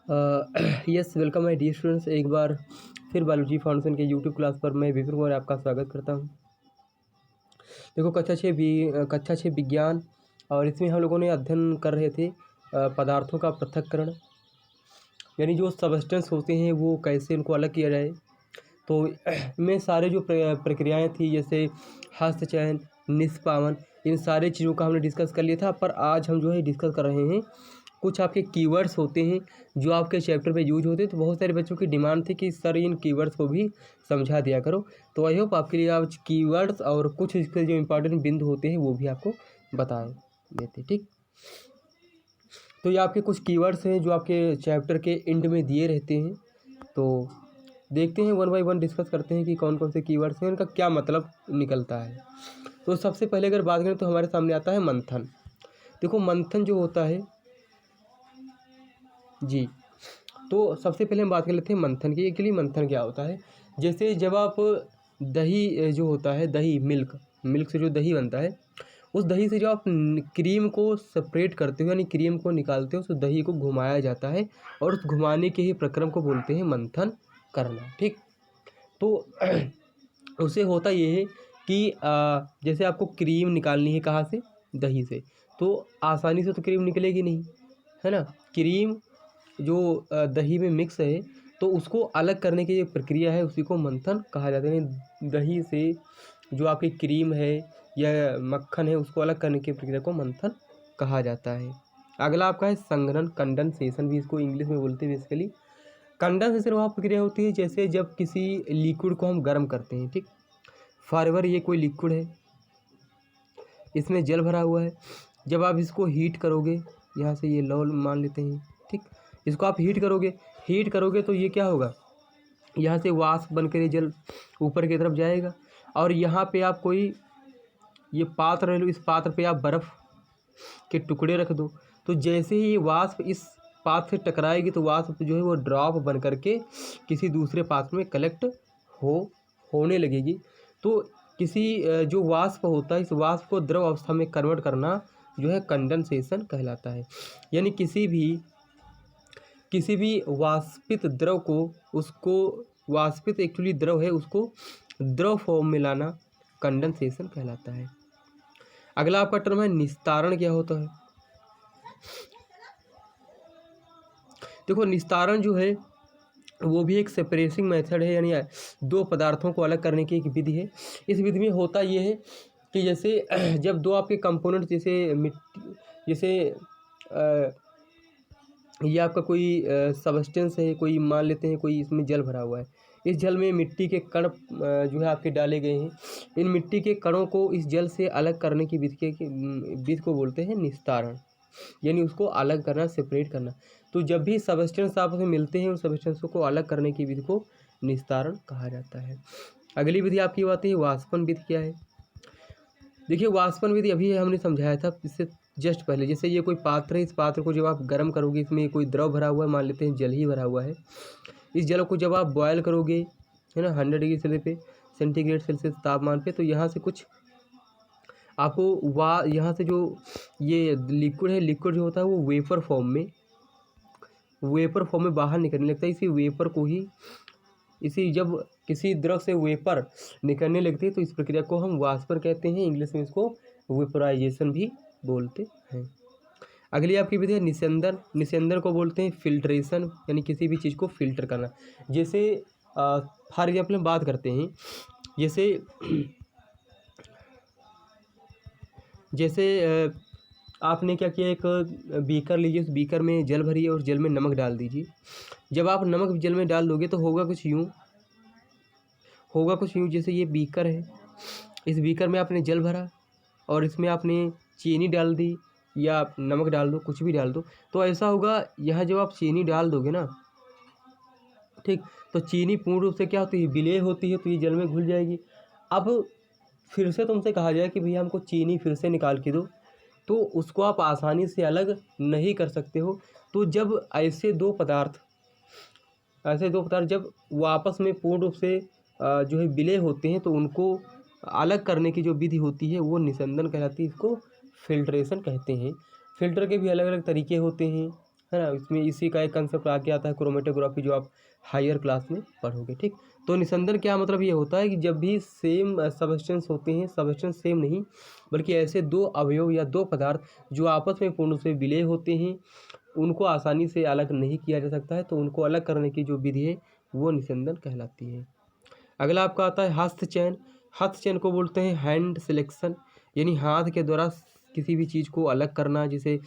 Yes welcome my dear students. एक बार फिर बायोलॉजी फाउंडेशन के यूट्यूब क्लास पर मैं विपिन कुमार आपका स्वागत करता हूं। देखो कक्षा 6 विज्ञान और इसमें हम लोगों ने अध्ययन कर रहे थे पदार्थों का पृथक्करण, यानी जो सबस्टेंस होते हैं वो कैसे उनको अलग किया जाए। तो में सारे जो प्रक्रियाएँ थी, जैसे हस्तचयन, निष्पावन, इन सारी चीज़ों का हमने डिस्कस कर लिया था। पर आज हम जो है डिस्कस कर रहे हैं कुछ आपके कीवर्ड्स होते हैं जो आपके चैप्टर में यूज होते हैं। तो बहुत सारे बच्चों की डिमांड थी कि सर इन कीवर्ड्स को भी समझा दिया करो। तो आई होप आपके लिए आज कीवर्ड्स और कुछ इसके जो इम्पोर्टेंट बिंदु होते हैं वो भी आपको बता देते, ठीक। तो ये आपके कुछ कीवर्ड्स हैं जो आपके चैप्टर के एंड में दिए रहते हैं। तो देखते हैं वन बाय वन डिस्कस करते हैं कि कौन कौन से कीवर्ड्स हैं, इनका क्या मतलब निकलता है। तो सबसे पहले अगर बात करें तो हमारे सामने आता है मंथन। देखो मंथन जो होता है जी, तो सबसे पहले हम बात कर लेते हैं मंथन की। एक्चुअली मंथन क्या होता है, जैसे जब आप दही जो होता है, दही मिल्क से जो दही बनता है, उस दही से जो आप क्रीम को सेपरेट करते हो यानी क्रीम को निकालते हो, उस दही को घुमाया जाता है और उस घुमाने के ही प्रक्रम को बोलते हैं मंथन करना, ठीक। तो उससे होता ये है कि जैसे आपको क्रीम निकालनी है कहाँ से, दही से, तो आसानी से तो क्रीम निकलेगी नहीं, है ना। क्रीम जो दही में मिक्स है तो उसको अलग करने की जो प्रक्रिया है उसी को मंथन कहा जाता है। यानी दही से जो आपकी क्रीम है या मक्खन है उसको अलग करने की प्रक्रिया को मंथन कहा जाता है। अगला आपका है संघनन, कंडेंसेशन भी इसको इंग्लिश में बोलते हैं बेसिकली। कंडेंसेशन वह प्रक्रिया होती है जैसे जब किसी लिक्विड को हम गर्म करते हैं, ठीक। फॉरएवर ये कोई लिक्विड है, इसमें जल भरा हुआ है। जब आप इसको हीट करोगे, यहाँ से ये लौल मान लेते हैं, ठीक। इसको आप हीट करोगे तो ये क्या होगा, यहाँ से वाष्प बनकर ये जल ऊपर की तरफ जाएगा और यहाँ पे आप कोई ये पात्र ले लो, इस पात्र पे आप बर्फ़ के टुकड़े रख दो। तो जैसे ही ये वाष्प इस पात्र से टकराएगी तो वाष्प जो है वो ड्रॉप बन करके किसी दूसरे पात्र में कलेक्ट होने लगेगी। तो किसी जो वाष्प होता है, इस वाष्प को द्रव अवस्था में कन्वर्ट करना जो है कंडेंसेशन कहलाता है। यानी किसी भी वाष्पित द्रव को, उसको वाष्पित एक्चुअली द्रव है उसको द्रव फॉर्म में लाना कंडेंसेशन कहलाता है। अगला आपका टर्म है निस्तारण। क्या होता है, देखो निस्तारण जो है वो भी एक सेपरेटिंग मेथड है, यानी दो पदार्थों को अलग करने की एक विधि है। इस विधि में होता ये है कि जैसे जब दो आपके कंपोनेंट जैसे मिट्टी, जैसे ये आपका कोई सबस्टेंस है, कोई मान लेते हैं कोई इसमें जल भरा हुआ है, इस जल में मिट्टी के कण जो है आपके डाले गए हैं। इन मिट्टी के कणों को इस जल से अलग करने की विधि को बोलते हैं निस्तारण, यानी उसको अलग करना, सेपरेट करना। तो जब भी सबस्टेंस आपस में मिलते हैं उन सबस्टेंसों को अलग करने की विधि को निस्तारण कहा जाता है। अगली विधि आपकी आती है वाष्पन विधि। क्या है, देखिए वाष्पन विधि अभी हमने समझाया था इससे जस्ट पहले। जैसे ये कोई पात्र है, इस पात्र को जब आप गर्म करोगे, इसमें कोई द्रव भरा हुआ है, मान लेते हैं जल ही भरा हुआ है। इस जल को जब आप बॉयल करोगे, है ना, 100 डिग्री सेंटीग्रेड सेल्सियस तापमान पे, तो यहाँ से कुछ आपको यहाँ से जो ये लिक्विड है, लिक्विड जो होता है वो वेपर फॉर्म में बाहर निकलने लगता है। जब किसी द्रव से वेपर निकलने लगती है तो इस प्रक्रिया को हम वाष्पन कहते हैं। इंग्लिश में इसको वेपराइजेशन भी बोलते हैं। अगली आपकी विधि है निस्यंदन। निस्यंदन को बोलते हैं फिल्ट्रेशन, यानी किसी भी चीज़ को फिल्टर करना। जैसे फॉर एग्जाम्पल हम बात करते हैं, जैसे आपने क्या किया, एक बीकर लीजिए, उस बीकर में जल भरिए और जल में नमक डाल दीजिए। जब आप नमक जल में डाल दोगे तो होगा कुछ यूँ, जैसे ये बीकर है, इस बीकर में आपने जल भरा और इसमें आपने चीनी डाल दी या नमक डाल दो, कुछ भी डाल दो, तो ऐसा होगा। यहाँ जब आप चीनी डाल दोगे ना, ठीक, तो चीनी पूर्ण रूप से क्या होती है, विलेय होती है, तो ये जल में घुल जाएगी। अब फिर से तुमसे कहा जाए कि भैया हमको चीनी फिर से निकाल के दो, तो उसको आप आसानी से अलग नहीं कर सकते हो। तो जब ऐसे दो पदार्थ जब वापस में पूर्ण रूप से जो है विलय होते हैं तो उनको अलग करने की जो विधि होती है वो निस्यंदन कहलाती है। इसको फिल्ट्रेशन कहते हैं। फिल्टर के भी अलग अलग तरीके होते हैं, है ना। इसमें इसी का एक कंसेप्ट आगे आता है क्रोमेटोग्राफी, जो आप हायर क्लास में पढ़ोगे, ठीक। तो निस्यंदन क्या मतलब ये होता है कि जब भी सेम सबस्टेंस होते हैं, सबस्टेंस सेम नहीं बल्कि ऐसे दो अवयव या दो पदार्थ जो आपस में पूर्ण रूप से विलय होते हैं, उनको आसानी से अलग नहीं किया जा सकता है, तो उनको अलग करने की जो विधि है वो निस्यंदन कहलाती है। अगला आपका आता है हस्तचयन। हस्तचयन को बोलते हैं हैंड सिलेक्शन, यानी हाथ के द्वारा किसी भी चीज़ को अलग करना। जिसे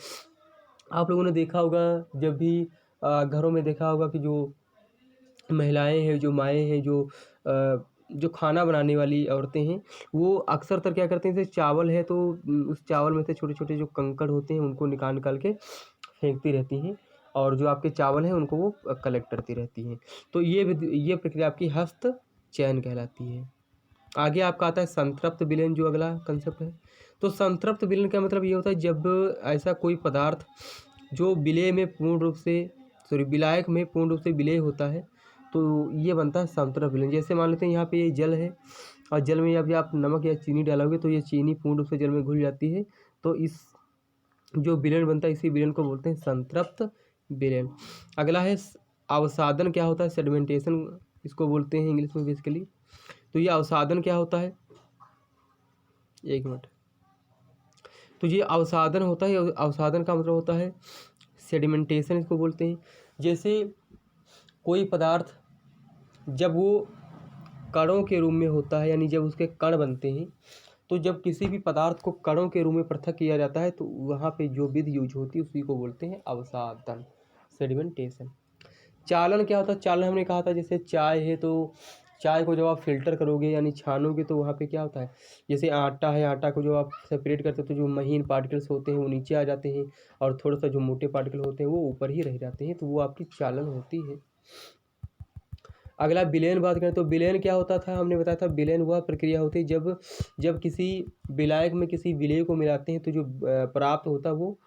आप लोगों ने देखा होगा, जब भी घरों में देखा होगा कि जो महिलाएं हैं, जो माएँ हैं, जो खाना बनाने वाली औरतें हैं, वो अक्सर तर क्या करते हैं, जैसे चावल है तो उस चावल में से छोटे छोटे जो कंकड़ होते हैं उनको निकाल निकाल के फेंकती रहती हैं, और जो आपके चावल हैं उनको वो कलेक्ट करती रहती हैं। तो ये प्रक्रिया आपकी हस्त चयन कहलाती है। आगे आपका आता है संतृप्त विलयन, जो अगला कंसेप्ट है। तो संतृप्त विलयन का मतलब ये होता है जब ऐसा कोई पदार्थ जो विलय में पूर्ण रूप से विलायक में पूर्ण रूप से विलय होता है, तो ये बनता है संतृप्त विलयन। जैसे मान लेते हैं यहाँ पे ये जल है, और जल में अभी आप नमक या चीनी डालोगे तो ये चीनी पूर्ण रूप से जल में घुल जाती है, तो इस जो विलयन बनता है इसी विलयन को बोलते हैं संतृप्त विलयन। अगला है अवसादन। क्या होता है? सेडिमेंटेशन इसको बोलते हैं इंग्लिश में बेसिकली। तो ये अवसादन क्या होता है, एक मिनट। तो ये अवसादन होता है, अवसादन का मतलब होता है सेडिमेंटेशन इसको बोलते हैं। जैसे कोई पदार्थ जब वो कणों के रूप में होता है, यानी जब उसके कण बनते हैं, तो जब किसी भी पदार्थ को कणों के रूप में पृथक किया जाता है तो वहाँ पे जो विधि यूज होती है उसी को बोलते हैं अवसादन, सेडिमेंटेशन। चालन क्या होता है? चालन हमने कहा था, जैसे चाय है तो चाय को जब आप फिल्टर करोगे यानी छानोगे तो वहाँ पे क्या होता है, जैसे आटा है, आटा को जो आप सेपरेट करते हो तो जो महीन पार्टिकल्स होते हैं वो नीचे आ जाते हैं, और थोड़ा सा जो मोटे पार्टिकल होते हैं वो ऊपर ही रह जाते हैं, तो वो आपकी चालन होती है। अगला विलयन बात करें तो विलयन क्या होता था, हमने बताया था विलयन वह प्रक्रिया होती है जब किसी विलायक में किसी विलय को मिलाते हैं तो जो प्राप्त होता है वो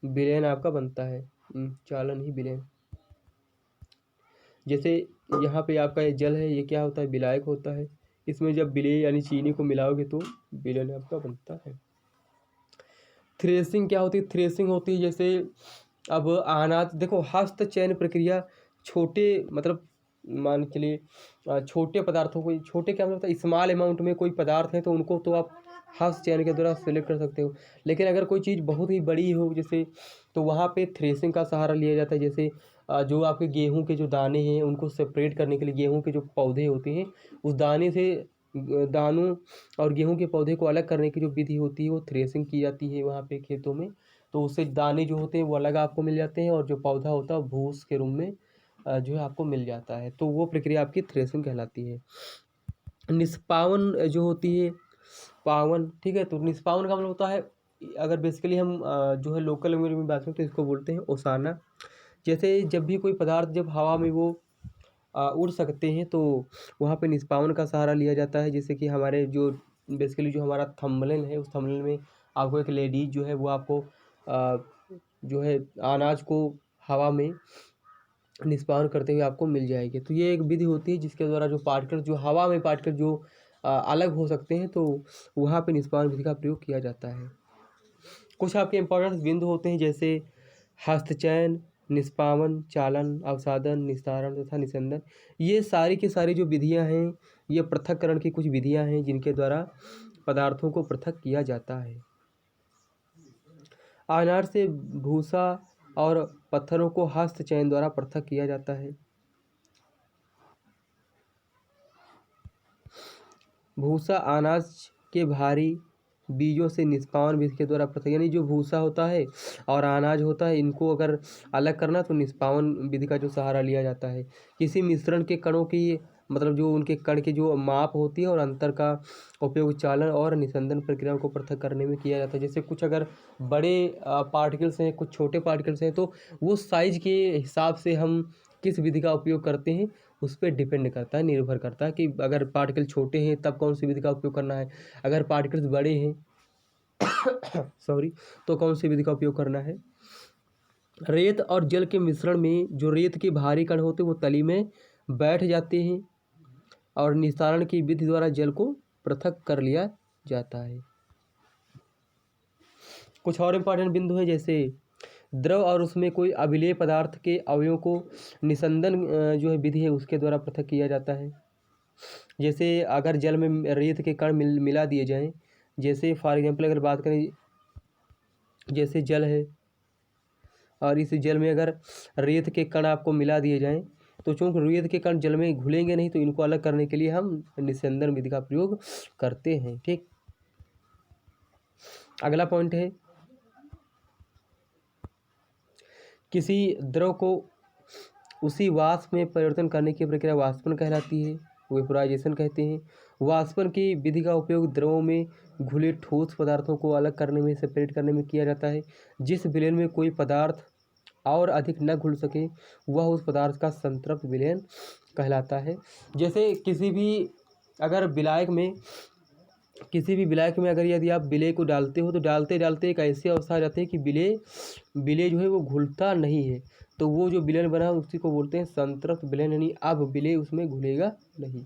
विलयन आपका बनता है। चालन ही विलयन। जैसे यहाँ पे आपका ये जल है, ये क्या होता है? विलायक होता है। इसमें जब विलय यानी चीनी को मिलाओगे तो विलयन आपका बनता है। थ्रेसिंग क्या होती है? थ्रेसिंग होती है जैसे अब अनाज, देखो हस्त चयन प्रक्रिया छोटे मतलब मान के लिए छोटे पदार्थों को, छोटे क्या मतलब स्मॉल अमाउंट में कोई पदार्थ है तो उनको तो आप हस्त चयन के द्वारा सेलेक्ट कर सकते हो। लेकिन अगर कोई चीज़ बहुत ही बड़ी हो जैसे, तो वहाँ पे थ्रेसिंग का सहारा लिया जाता है। जैसे जो आपके गेहूं के जो दाने हैं उनको सेपरेट करने के लिए गेहूं के जो पौधे होते हैं उस दाने से दानों और गेहूं के पौधे को अलग करने की जो विधि होती है वो थ्रेसिंग की जाती है वहाँ पे खेतों में। तो उससे दाने जो होते हैं वो अलग आपको मिल जाते हैं, और जो पौधा होता है वो भूस के रूप में जो है आपको मिल जाता है, तो वो प्रक्रिया आपकी थ्रेसिंग कहलाती है। निष्पावन जो होती है, पावन, ठीक है। तो निष्पावन का मतलब होता है, अगर बेसिकली हम जो है लोकल लैंग्वेज में बात करें तो इसको बोलते हैं ओसाना। जैसे जब भी कोई पदार्थ जब हवा में वो उड़ सकते हैं तो वहाँ पे निष्पावन का सहारा लिया जाता है। जैसे कि हमारे जो बेसिकली जो हमारा थंबनेल है उस थंबनेल में आपको एक लेडीज जो है वो आपको जो है अनाज को हवा में निष्पादन करते हुए आपको मिल जाएगी। तो ये एक विधि होती है जिसके द्वारा जो पार्टिकल जो हवा में पार्टिकल जो अलग हो सकते हैं तो वहाँ पे निष्पादन विधि का प्रयोग किया जाता है। कुछ आपके इंपॉर्टेंट बिंदु होते हैं जैसे हस्तचयन, निष्पावन, चालन, अवसादन, निस्तारण तथा निस्यंदन। ये सारी की सारी जो विधियाँ हैं ये पृथक्करण की कुछ विधियाँ हैं जिनके द्वारा पदार्थों को पृथक किया जाता है। अनार से भूसा और पत्थरों को हस्त चयन द्वारा पृथक किया जाता है। भूसा अनाज के भारी बीजों से निष्पावन विधि के द्वारा पृथक, यानी जो भूसा होता है और अनाज होता है इनको अगर अलग करना तो निष्पावन विधि का जो सहारा लिया जाता है। किसी मिश्रण के कणों की मतलब जो उनके कण की जो माप होती है और अंतर का उपयोग चालन और निस्यंदन प्रक्रियाओं को पृथक करने में किया जाता है। जैसे कुछ अगर बड़े पार्टिकल्स हैं, कुछ छोटे पार्टिकल्स हैं, तो वो साइज के हिसाब से हम किस विधि का उपयोग करते हैं उस पर डिपेंड करता है, निर्भर करता है कि अगर पार्टिकल छोटे हैं तब कौन सी विधि का उपयोग करना है, अगर पार्टिकल्स बड़े हैं सॉरी तो कौन सी विधि का उपयोग करना है। रेत और जल के मिश्रण में जो रेत के भारी कण होते हैं वो तली में बैठ जाते हैं और निस्तारण की विधि द्वारा जल को पृथक कर लिया जाता है। कुछ और इम्पॉर्टेंट बिंदु है जैसे द्रव और उसमें कोई अभिलेय पदार्थ के अवयवों को निस्संदन जो है विधि है उसके द्वारा पृथक किया जाता है। जैसे अगर जल में रेत के कण मिला दिए जाएं, जैसे फॉर एग्जांपल अगर बात करें, जैसे जल है और इस जल में अगर रेत के कण आपको मिला दिए जाएं, तो चूंकि रेत के कण जल में घुलेंगे नहीं, तो इनको अलग करने के लिए हम निस्संदन विधि का प्रयोग करते हैं। ठीक, अगला पॉइंट है, किसी द्रव को उसी वाष्प में परिवर्तन करने की प्रक्रिया वाष्पन कहलाती है, वेपोराइजेशन कहते हैं। वाष्पन की विधि का उपयोग द्रवों में घुले ठोस पदार्थों को अलग करने में, सेपरेट करने में किया जाता है। जिस विलयन में कोई पदार्थ और अधिक न घुल सके वह उस पदार्थ का संतृप्त विलयन कहलाता है। जैसे किसी भी विलायक में अगर यदि आप विलेय को डालते हो, तो डालते डालते एक ऐसी अवस्था आ जाती है कि विलेय जो है वो घुलता नहीं है, तो वो जो विलयन बना उसी को बोलते हैं संतृप्त विलयन, यानी अब विलेय उसमें घुलेगा नहीं।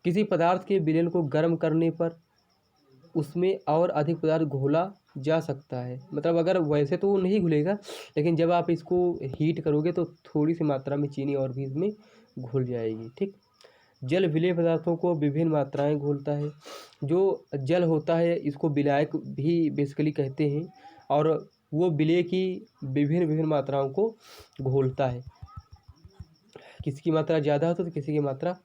किसी पदार्थ के विलयन को गर्म करने पर उसमें और अधिक पदार्थ घोला जा सकता है, मतलब अगर वैसे तो वो नहीं घुलेगा, लेकिन जब आप इसको हीट करोगे तो थोड़ी सी मात्रा में चीनी और भी इसमें घुल जाएगी। ठीक, जल विलेय पदार्थों को विभिन्न मात्राएं घोलता है। जो जल होता है इसको विलायक भी बेसिकली कहते हैं, और वो विलेय की विभिन्न विभिन्न मात्राओं को घोलता है। किसी की मात्रा ज़्यादा होती है तो किसी की मात्रा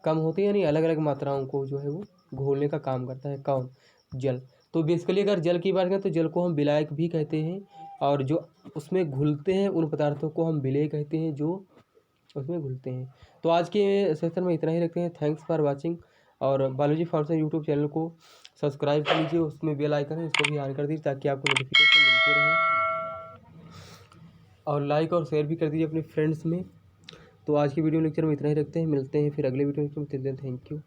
कम होती है, यानी अलग अलग मात्राओं को जो है वो घोलने का काम करता है। कौन? जल। तो बेसिकली अगर जल की बात करें तो जल को हम विलायक भी कहते हैं, और जो उसमें घुलते हैं उन पदार्थों को हम विलेय कहते हैं जो उसमें घुलते हैं। तो आज के सेशन में इतना ही रखते हैं। थैंक्स फॉर वाचिंग, और बायोलॉजी फाउंडेशन यूट्यूब चैनल को सब्सक्राइब कर लीजिए, उसमें बेल आइकन है इसको भी ऑन कर दीजिए ताकि आपको नोटिफिकेशन मिलते रहे, और लाइक और शेयर भी कर दीजिए अपने फ्रेंड्स में। तो आज की वीडियो लेक्चर में इतना ही रखते हैं, मिलते हैं फिर अगले वीडियो में। Thank you.